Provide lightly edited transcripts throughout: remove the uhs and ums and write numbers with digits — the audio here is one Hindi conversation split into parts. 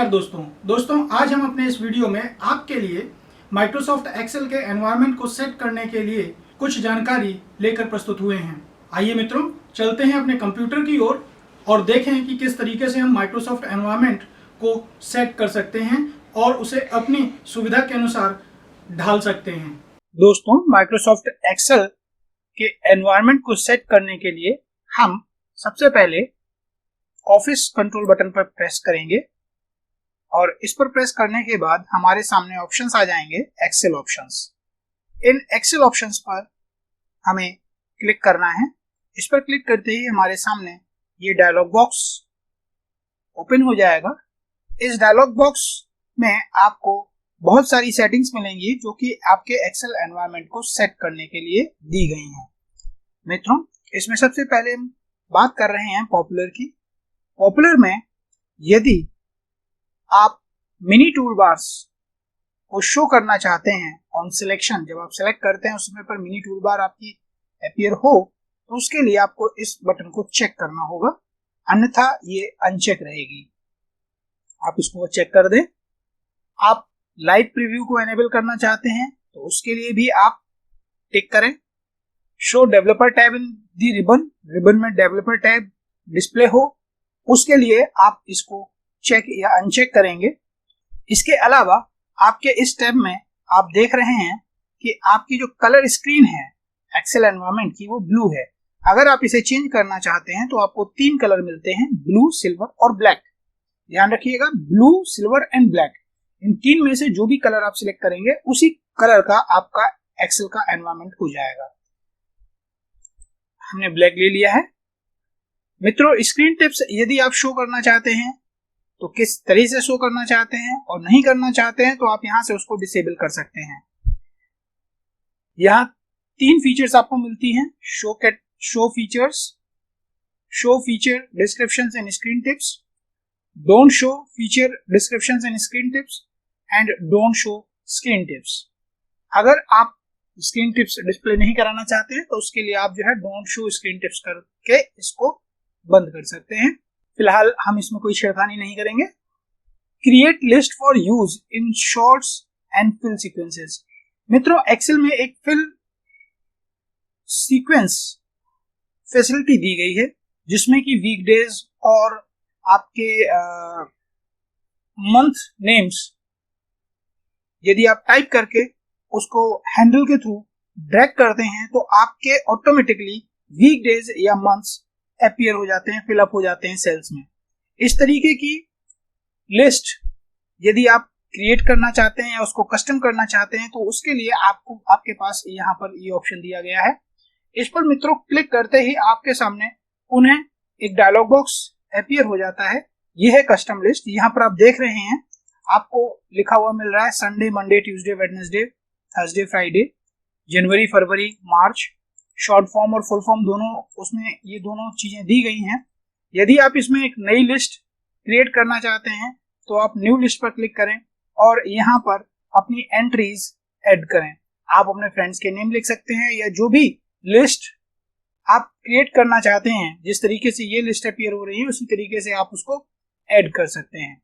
नमस्कार दोस्तों आज हम अपने इस वीडियो में आपके लिए माइक्रोसॉफ्ट एक्सेल के एनवायरनमेंट को सेट करने के लिए कुछ जानकारी लेकर प्रस्तुत हुए हैं। आइए मित्रों, चलते हैं अपने कंप्यूटर की ओर और देखें कि किस तरीके से हम माइक्रोसॉफ्ट एनवायरनमेंट को सेट कर सकते हैं और उसे अपनी सुविधा के अनुसार ढाल सकते हैं। दोस्तों, माइक्रोसॉफ्ट एक्सेल के एनवायरनमेंट को सेट करने के लिए हम सबसे पहले ऑफिस कंट्रोल बटन पर प्रेस करेंगे और इस पर प्रेस करने के बाद हमारे सामने ऑप्शंस आ जाएंगे, एक्सेल ऑप्शंस। इन एक्सेल ऑप्शंस पर हमें क्लिक करना है। इस पर क्लिक करते ही हमारे सामने ये डायलॉग बॉक्स ओपन हो जाएगा। इस डायलॉग बॉक्स में आपको बहुत सारी सेटिंग्स मिलेंगी जो कि आपके एक्सेल एनवायरनमेंट को सेट करने के लिए दी गई हैं। मित्रों, इसमें सबसे पहले हम बात कर रहे हैं पॉपुलर की। पॉपुलर में यदि आप मिनी टूल बार्स को शो करना चाहते हैं ऑन सिलेक्शन, जब आप सेलेक्ट करते हैं उस समय पर मिनी टूल बार आपकी अपीयर हो, तो उसके लिए आपको इस बटन को चेक करना होगा, अन्यथा ये अनचेक रहेगी। आप इसको चेक कर दें। आप लाइव प्रीव्यू को एनेबल करना चाहते हैं तो उसके लिए भी आप टिक करें। शो डेवलपर टैब इन दी रिबन में डेवलपर टैब डिस्प्ले हो, उसके लिए आप इसको चेक या अनचेक करेंगे। इसके अलावा आपके इस टैब में आप देख रहे हैं कि आपकी जो कलर स्क्रीन है एक्सेल एनवायरनमेंट की वो ब्लू है। अगर आप इसे चेंज करना चाहते हैं तो आपको 3 कलर मिलते हैं, ब्लू, सिल्वर और ब्लैक। ध्यान रखिएगा, ब्लू, सिल्वर एंड ब्लैक, इन 3 में से जो भी कलर आप सिलेक्ट करेंगे उसी कलर का आपका एक्सेल का एनवायरनमेंट हो जाएगा। हमने ब्लैक ले लिया है। मित्रों, स्क्रीन टिप्स यदि आप शो करना चाहते हैं तो किस तरह से शो करना चाहते हैं और नहीं करना चाहते हैं तो आप यहां से उसको डिसेबल कर सकते हैं। यहां 3 फीचर्स आपको मिलती हैं, show features, show feature descriptions and screen tips, don't show feature descriptions and screen tips and don't show screen tips. अगर आप स्क्रीन टिप्स डिस्प्ले नहीं कराना चाहते हैं तो उसके लिए आप जो है डोंट शो स्क्रीन टिप्स करके इसको बंद कर सकते हैं। फिलहाल हम इसमें कोई छेड़खानी नहीं करेंगे। Create list for use in sorts and fill sequences. मित्रों, एक्सेल में एक फिल सीक्वेंस फैसिलिटी दी गई है जिसमें कि वीकडेज और आपके मंथ नेम्स यदि आप टाइप करके उसको हैंडल के थ्रू ड्रैग करते हैं तो आपके ऑटोमेटिकली वीकडेज या मंथ्स अपीयर हो जाते हैं, फिलअप हो जाते हैं सेल्स में। इस तरीके की लिस्ट यदि आप क्रिएट करना चाहते हैं या उसको कस्टम करना चाहते हैं तो उसके लिए आपको आपके पास यहाँ पर ये ऑप्शन दिया गया है। इस पर मित्रों क्लिक करते ही आपके सामने उन्हें एक डायलॉग बॉक्स अपीयर हो जाता है। यह है कस्टम लिस्ट। यहाँ पर आप देख रहे हैं आपको लिखा हुआ मिल रहा है Sunday, Monday, Tuesday, Wednesday, Thursday, Friday, जनवरी, फरवरी, मार्च। शॉर्ट फॉर्म और फुल फॉर्म दोनों उसमें ये दोनों चीजें दी गई हैं। यदि आप इसमें एक नई लिस्ट क्रिएट करना चाहते हैं तो आप न्यू लिस्ट पर क्लिक करें और यहाँ पर अपनी एंट्रीज ऐड करें। आप अपने फ्रेंड्स के नेम लिख सकते हैं या जो भी लिस्ट आप क्रिएट करना चाहते हैं, जिस तरीके से ये लिस्ट अपीयर हो रही है उसी तरीके से आप उसको ऐड कर सकते हैं।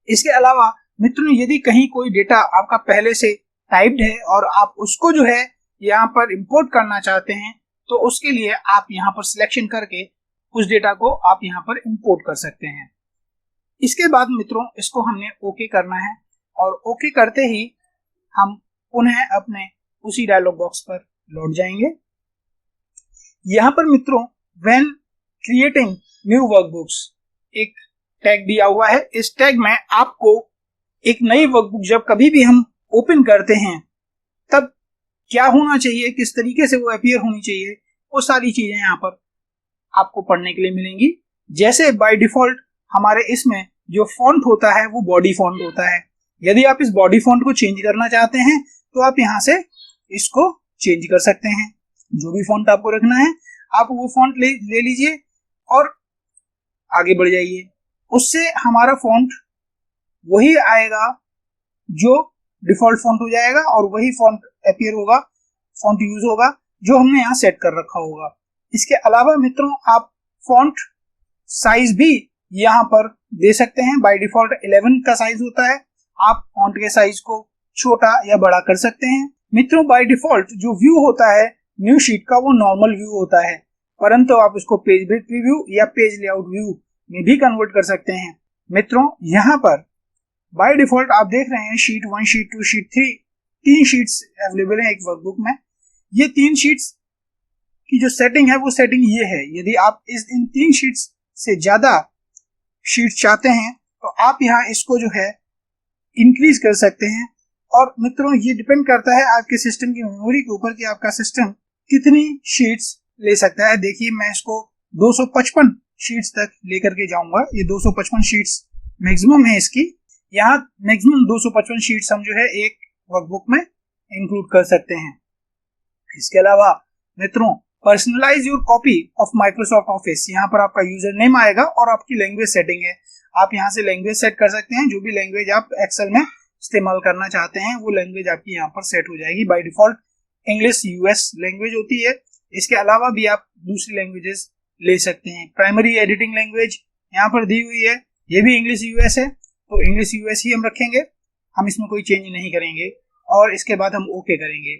इसके अलावा मित्रों, यदि कहीं कोई डेटा आपका पहले से टाइप्ड है और आप उसको जो है यहाँ पर इंपोर्ट करना चाहते हैं तो उसके लिए आप यहाँ पर सिलेक्शन करके उस डेटा को आप यहाँ पर इंपोर्ट कर सकते हैं। इसके बाद मित्रों इसको हमने ओके करना है और ओके करते ही हम पुनः अपने उसी डायलॉग बॉक्स पर लौट जाएंगे। यहाँ पर मित्रों व्हेन क्रिएटिंग न्यू वर्कबुक्स एक टैग दिया हुआ है। इस टैग में आपको एक नई वर्कबुक जब कभी भी हम ओपन करते हैं तब क्या होना चाहिए, किस तरीके से वो अपीयर होनी चाहिए, वो सारी चीजें यहाँ पर आपको पढ़ने के लिए मिलेंगी। जैसे बाय डिफॉल्ट हमारे इसमें जो फॉन्ट होता है वो बॉडी फॉन्ट होता है। यदि आप इस बॉडी फॉन्ट को चेंज करना चाहते हैं तो आप यहाँ से इसको चेंज कर सकते हैं। जो भी फॉन्ट आपको रखना है आप वो फॉन्ट ले लीजिए और आगे बढ़ जाइए। उससे हमारा फॉन्ट वही आएगा जो डिफॉल्ट फॉन्ट हो जाएगा और वही फॉन्ट अपीयर होगा, फॉन्ट यूज होगा जो हमने यहाँ सेट कर रखा होगा। इसके अलावा मित्रों आप फॉन्ट साइज भी यहाँ पर दे सकते हैं। बाय डिफॉल्ट 11 का साइज होता है, आप फॉन्ट के साइज को छोटा या बड़ा कर सकते हैं। मित्रों, बाय डिफॉल्ट जो व्यू होता है न्यू शीट का वो नॉर्मल व्यू होता है, परंतु आप इसको पेज ब्रेक प्रीव्यू या पेज लेआउट व्यू में भी कन्वर्ट कर सकते हैं। मित्रों, यहाँ पर बाय डिफॉल्ट आप देख रहे हैं sheet 1, sheet 2, sheet 3, 3 sheets available है एक वर्कबुक में। ये 3 शीट्स की जो सेटिंग है वो सेटिंग ये है। यदि आप इन 3 शीट्स से ज्यादा शीट चाहते हैं तो आप यहाँ इसको जो है इंक्रीज कर सकते हैं। और मित्रों, ये डिपेंड करता है आपके सिस्टम की मेमोरी के ऊपर कि आपका सिस्टम कितनी शीट्स ले सकता है। देखिए, मैं इसको 255 शीट्स तक लेकर के जाऊंगा। ये 255 शीट्स मैक्सिमम है इसकी। यहाँ मैक्सिमम 255 शीट्स हम जो है एक वर्कबुक में इंक्लूड कर सकते हैं। इसके अलावा मित्रों, personalize your copy of Microsoft office, यहाँ पर आपका यूजर नेम आएगा और आपकी लैंग्वेज सेटिंग है। आप यहाँ से लैंग्वेज सेट कर सकते हैं। जो भी लैंग्वेज आप एक्सेल में इस्तेमाल करना चाहते हैं वो लैंग्वेज आपकी यहाँ पर सेट हो जाएगी। By default English US language होती है। इसके अलावा भी आप दूसरी लैंग्वेजेस ले सकते हैं। प्राइमरी एडिटिंग लैंग्वेज यहाँ पर दी हुई है, ये भी इंग्लिश यूएस है, तो इंग्लिश यूएस ही हम रखेंगे, हम इसमें कोई चेंज नहीं करेंगे। और इसके बाद हम ओके करेंगे।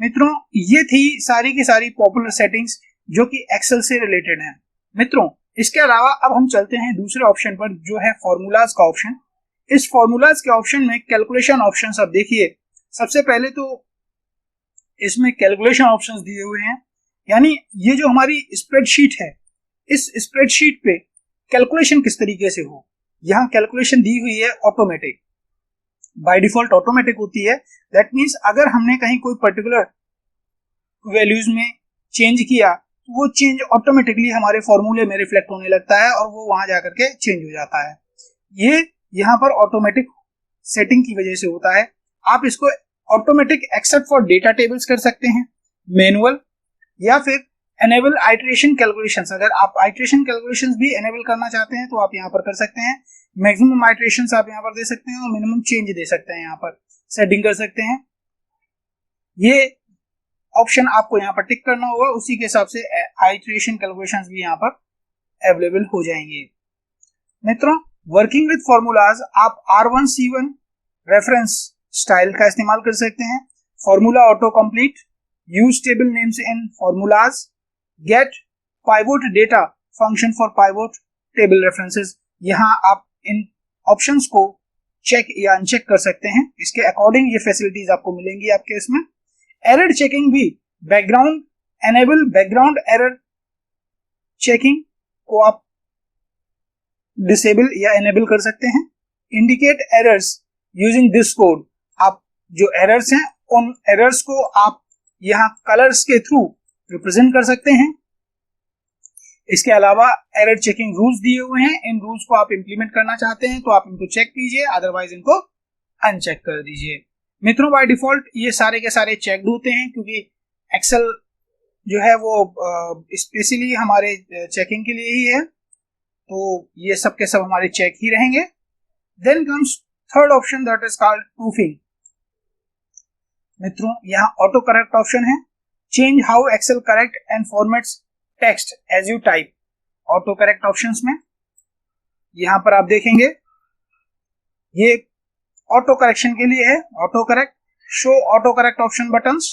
मित्रों, ये थी सारी की सारी पॉपुलर सेटिंग्स जो कि एक्सेल से रिलेटेड है। मित्रों, इसके अलावा अब हम चलते हैं दूसरे ऑप्शन पर जो है फॉर्मूलाज का ऑप्शन। इस फॉर्मूलाज के ऑप्शन में कैलकुलेशन ऑप्शंस आप देखिए। सबसे पहले तो इसमें कैलकुलेशन ऑप्शंस दिए हुए हैं, यानी ये जो हमारी स्प्रेडशीट है, इस स्प्रेडशीट पे कैलकुलेशन किस तरीके से हो। यहाँ कैलकुलेशन दी हुई है ऑटोमेटिक, बाय डिफॉल्ट ऑटोमेटिक होती है। दैट मीन्स अगर हमने कहीं कोई पर्टिकुलर वैल्यूज में चेंज किया तो वो चेंज ऑटोमेटिकली हमारे फॉर्मूले में रिफ्लेक्ट होने लगता है और वो वहां जाकर के चेंज हो जाता है। ये यहाँ पर ऑटोमेटिक सेटिंग की वजह से होता है। आप इसको automatic except for data tables कर सकते हैं, मैनुअल, या फिर एनेबल आइट्रेशन कैलकुलेशंस। अगर आप आइट्रेशन कैलकुलेशंस भी एनेबल करना चाहते हैं तो आप यहाँ पर कर सकते हैं। मैक्सिमम आइट्रेशंस आप यहाँ पर दे सकते हैं और मिनिमम चेंज दे सकते हैं, यहाँ पर सेटिंग कर सकते हैं। ये ऑप्शन आपको यहाँ पर टिक करना होगा, उसी के हिसाब से आइट्रेशन कैलकुलेशंस भी यहाँ पर अवेलेबल हो जाएंगे। मित्रों, वर्किंग विद फॉर्मूलाज आप R1C1 रेफरेंस स्टाइल का इस्तेमाल कर सकते हैं। Formula auto complete, use table names in formulas, get pivot data function for pivot table references. यहाँ आप इन ऑप्शंस को चेक या अनचेक कर सकते हैं। इसके अकॉर्डिंग ये फैसिलिटीज आपको मिलेंगी आपके इसमें। एरर चेकिंग भी, background enable background error checking को आप डिसेबल या एनेबल कर सकते हैं। Indicate errors using this code, आप जो एरर्स हैं उन एरर्स को आप यहाँ कलर्स के थ्रू रिप्रेजेंट कर सकते हैं। इसके अलावा एरर चेकिंग रूल्स दिए हुए हैं, इन रूल्स को आप इंप्लीमेंट करना चाहते हैं तो आप इनको चेक कीजिए, अदरवाइज इनको अनचेक कर दीजिए। मित्रों, बाय डिफॉल्ट ये सारे के सारे चेक्ड होते हैं क्योंकि एक्सेल जो है वो स्पेशली हमारे चेकिंग के लिए ही है, तो ये सब के सब हमारे चेक ही रहेंगे। Then comes third option, that is called proofing. मित्रों, यहाँ ऑटो करेक्ट ऑप्शन है, change how excel correct and formats text as you type. Auto correct options में यहाँ पर आप देखेंगे ये ऑटो करेक्शन के लिए है। Auto correct, show auto correct option buttons,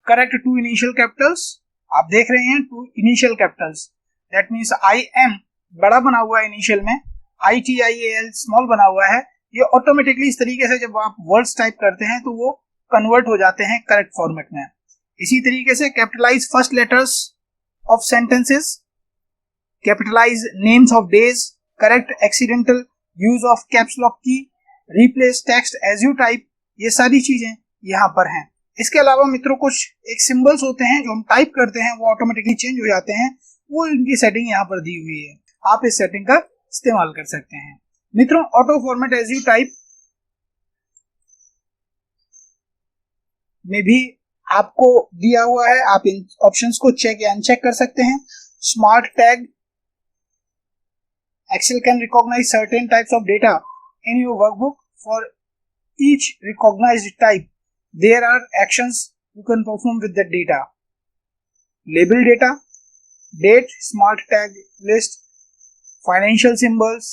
correct two initial capitals, आप देख रहे हैं two initial capitals, that means IM बड़ा बना हुआ है इनिशियल में, ITIAL स्मॉल बना हुआ है। ये ऑटोमेटिकली इस तरीके से जब आप वर्ड्स टाइप करते हैं तो वो कन्वर्ट हो जाते हैं करेक्ट फॉर्मेट में। इसी तरीके से capitalize first letters of sentences, capitalize names of days, correct accidental use of caps lock की, replace text as you type, ये सारी चीजें यहाँ पर हैं। इसके अलावा मित्रों कुछ एक सिंबल्स होते हैं जो हम टाइप करते हैं वो ऑटोमेटिकली चेंज हो जाते हैं, वो इनकी सेटिंग यहाँ पर दी हुई है, आप इस सेटिंग का इस्तेमाल कर सकते हैं। मित्रों, auto format as you type में भी आपको दिया हुआ है, आप इन ऑप्शंस को चेक या अनचेक कर सकते हैं। Smart tag, Excel can recognize certain types of data in your workbook. For each recognized type, there are actions you can perform with the data. Label data, date, smart tag list, financial symbols,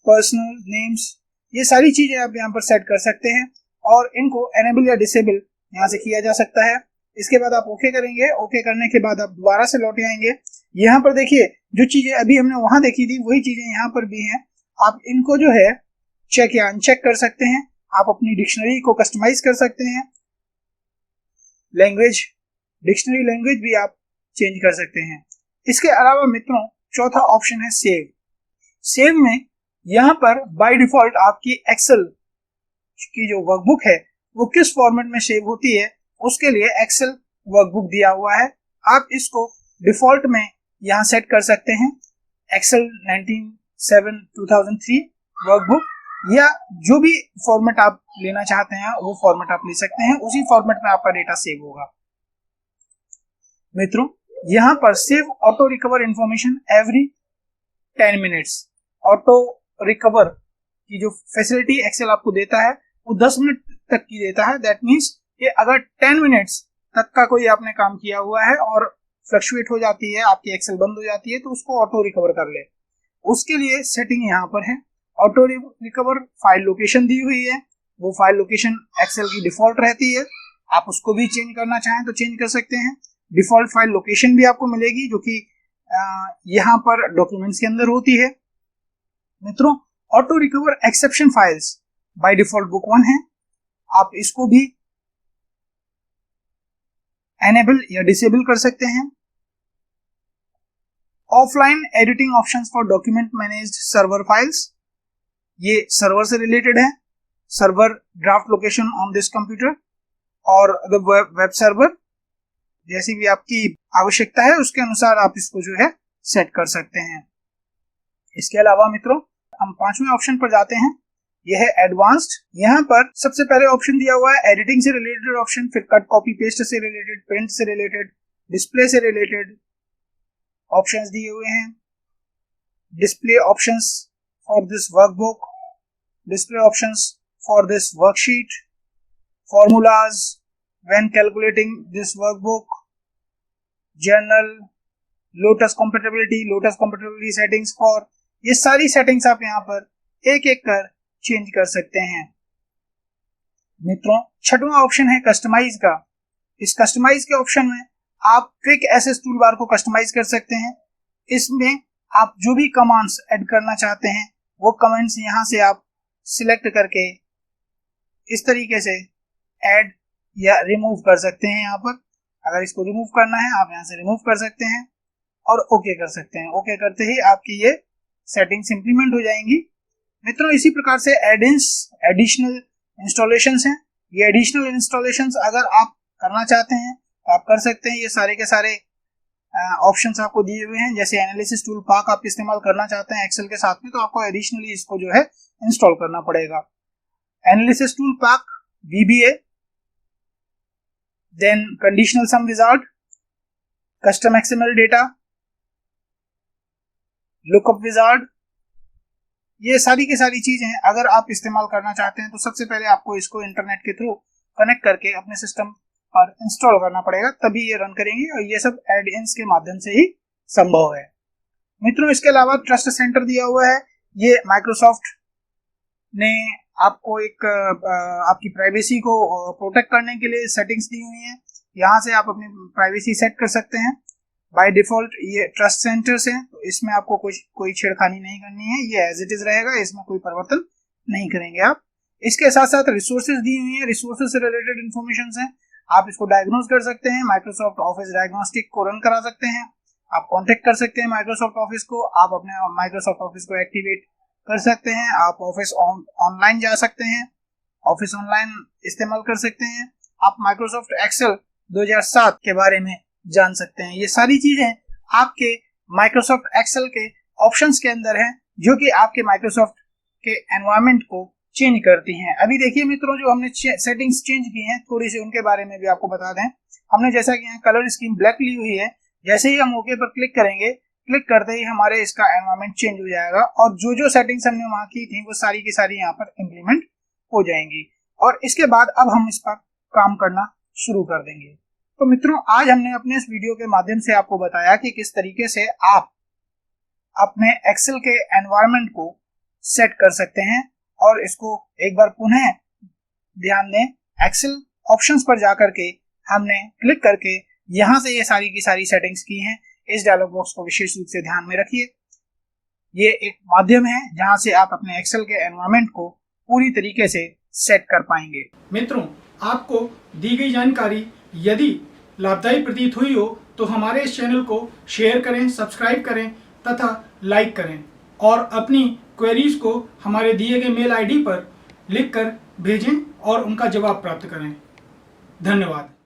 personal names, ये सारी चीजें आप यहाँ पर सेट कर सकते हैं और इनको एनेबल या डिसेबल यहाँ से किया जा सकता है। इसके बाद आप ओके करेंगे। ओके करने के बाद आप दोबारा से लौट आएंगे। यहाँ पर देखिए जो चीजें अभी हमने वहां देखी थी वही चीजें यहाँ पर भी हैं। आप इनको जो है चेक या अनचेक कर सकते हैं। आप अपनी डिक्शनरी को कस्टमाइज कर सकते हैं। लैंग्वेज, डिक्शनरी लैंग्वेज भी आप चेंज कर सकते हैं। इसके अलावा मित्रों चौथा ऑप्शन है सेव। सेव में यहाँ पर बाय डिफॉल्ट आपकी एक्सेल की जो वर्कबुक है वो किस फॉर्मेट में सेव होती है उसके लिए एक्सेल वर्कबुक दिया हुआ है। आप इसको डिफॉल्ट में यहाँ सेट कर सकते हैं, एक्सेल 19/7/2003 वर्कबुक, या जो भी फॉर्मेट आप लेना चाहते हैं वो फॉर्मेट आप ले सकते हैं। उसी फॉर्मेट में आपका डेटा सेव होगा। मित्रों यहाँ पर save auto recover information every 10 minutes, auto recover की जो फैसिलिटी एक्सेल आपको देता है वो 10 मिनट तक की देता है। दैट मीन्स कि अगर 10 मिनट्स तक का कोई आपने काम किया हुआ है और फ्लक्चुएट हो जाती है, आपकी एक्सेल बंद हो जाती है, तो उसको ऑटो रिकवर कर ले। उसके लिए सेटिंग यहाँ पर है। ऑटो रिकवर फाइल लोकेशन दी हुई है, वो फाइल लोकेशन एक्सेल की डिफॉल्ट रहती है। आप उसको भी चेंज करना चाहें तो चेंज कर सकते हैं। डिफॉल्ट फाइल लोकेशन भी आपको मिलेगी जो कि यहाँ पर डॉक्यूमेंट्स के अंदर होती है। मित्रों auto recover exception files by default book 1 है। आप इसको भी एनेबल या डिसेबल कर सकते हैं। Offline editing options for document managed server files, ये सर्वर से रिलेटेड है। Server draft location on this computer और वेब सर्वर, जैसी भी आपकी आवश्यकता है उसके अनुसार आप इसको जो है सेट कर सकते हैं। इसके अलावा मित्रों हम 5वें ऑप्शन पर जाते हैं, यह है एडवांस्ड। यहाँ पर सबसे पहले ऑप्शन दिया हुआ है एडिटिंग से रिलेटेड ऑप्शन, फिर कट कॉपी पेस्ट से रिलेटेड, प्रिंट से रिलेटेड, डिस्प्ले से रिलेटेड ऑप्शंस दिए हुए हैं। Display options for this workbook, display options for this worksheet, formulas when calculating this workbook, journal, lotus compatibility settings for, ये सारी सेटिंग्स आप यहाँ पर एक एक कर चेंज कर सकते हैं। मित्रों 6वां ऑप्शन है कस्टमाइज का। इस कस्टमाइज के ऑप्शन में आप क्विक एक्सेस टूल बार को कस्टमाइज कर सकते हैं। इसमें आप जो भी कमांड्स ऐड करना चाहते हैं वो कमांड्स यहाँ से आप सिलेक्ट करके इस तरीके से ऐड या रिमूव कर सकते हैं। यहाँ पर अगर इसको रिमूव करना है आप यहाँ से रिमूव कर सकते हैं और ओके कर सकते हैं। ओके करते ही आपकी ये सेटिंग्स इंप्लीमेंट हो जाएंगी। मित्रों इसी प्रकार से एडिशनल इंस्टॉलेशंस हैं। ये एडिशनल इंस्टॉलेशंस अगर आप करना चाहते हैं तो आप कर सकते हैं। ये सारे के सारे ऑप्शंस आपको दिए हुए हैं। जैसे एनालिसिस टूल पाक आप इस्तेमाल करना चाहते हैं एक्सेल के साथ में, तो आपको एडिशनली इसको जो है इंस्टॉल करना पड़ेगा। Analysis toolpak, VBA, then conditional sum wizard, custom XML data, lookup wizard, ये सारी की सारी चीजें अगर आप इस्तेमाल करना चाहते हैं तो सबसे पहले आपको इसको इंटरनेट के थ्रू कनेक्ट करके अपने सिस्टम पर इंस्टॉल करना पड़ेगा, तभी ये रन करेंगे और ये सब एड इन्स के माध्यम से ही संभव है। मित्रों इसके अलावा ट्रस्ट सेंटर दिया हुआ है। ये माइक्रोसॉफ्ट ने आपको एक आपकी प्राइवेसी को प्रोटेक्ट करने के लिए सेटिंग्स दी हुई हैं। यहाँ से आप अपनी प्राइवेसी सेट कर सकते हैं। बाय डिफॉल्ट ये ट्रस्ट सेंटर्स हैं, तो इसमें आपको कोई छेड़खानी नहीं करनी है, ये एज इट इज रहेगा, इसमें कोई परिवर्तन नहीं करेंगे आप। इसके साथ साथ रिसोर्सेज दी हुई है, रिसोर्सेज से रिलेटेड इंफॉर्मेशन है। आप इसको डायग्नोज कर सकते हैं, माइक्रोसॉफ्ट ऑफिस डायग्नोस्टिक को रन करा सकते हैं, आप कॉन्टेक्ट कर सकते हैं माइक्रोसॉफ्ट ऑफिस को, आप अपने माइक्रोसॉफ्ट ऑफिस को एक्टिवेट कर सकते हैं, आप ऑफिस ऑनलाइन जा सकते हैं, ऑफिस ऑनलाइन इस्तेमाल कर सकते हैं, आप माइक्रोसॉफ्ट एक्सेल 2007 के बारे में जान सकते हैं। ये सारी चीजें आपके माइक्रोसॉफ्ट एक्सेल के ऑप्शंस के अंदर हैं, जो कि आपके माइक्रोसॉफ्ट के एनवायरनमेंट को चेंज करती हैं। अभी देखिए मित्रों, जो हमने सेटिंग्स चेंज की हैं थोड़ी सी, उनके बारे में भी आपको बता दें। हमने जैसा कि यहाँ कलर स्कीम ब्लैक ली हुई है, जैसे ही हम ओके पर क्लिक करेंगे, क्लिक करते ही हमारे इसका एनवायरनमेंट चेंज हो जाएगा और जो जो सेटिंग्स हमने वहां की थी वो सारी की सारी यहाँ पर इम्प्लीमेंट हो जाएंगी और इसके बाद अब हम इस पर काम करना शुरू कर देंगे। तो मित्रों, आज हमने अपने इस वीडियो के माध्यम से आपको बताया कि किस तरीके से आप अपने एक्सेल के एनवायरनमेंट को सेट कर सकते हैं। और इसको एक बार पुनः ध्यान दें, एक्सेल ऑप्शंस पर जाकर के हमने क्लिक करके यहाँ से ये सारी की सारी सेटिंग्स की हैं। इस डायलॉग बॉक्स को विशेष रूप से ध्यान में रखिए। ये एक माध्यम है जहां से आप अपने एक्सेल के एनवायरनमेंट को पूरी तरीके से सेट कर पाएंगे। मित्रों, आपको दी गई जानकारी यदि लाभदायी प्रतीत हुई हो तो हमारे इस चैनल को शेयर करें, सब्सक्राइब करें तथा लाइक करें और अपनी क्वेरीज को हमारे दिए गए मेल आईडी पर लिखकर भेजें और उनका जवाब प्राप्त करें। धन्यवाद।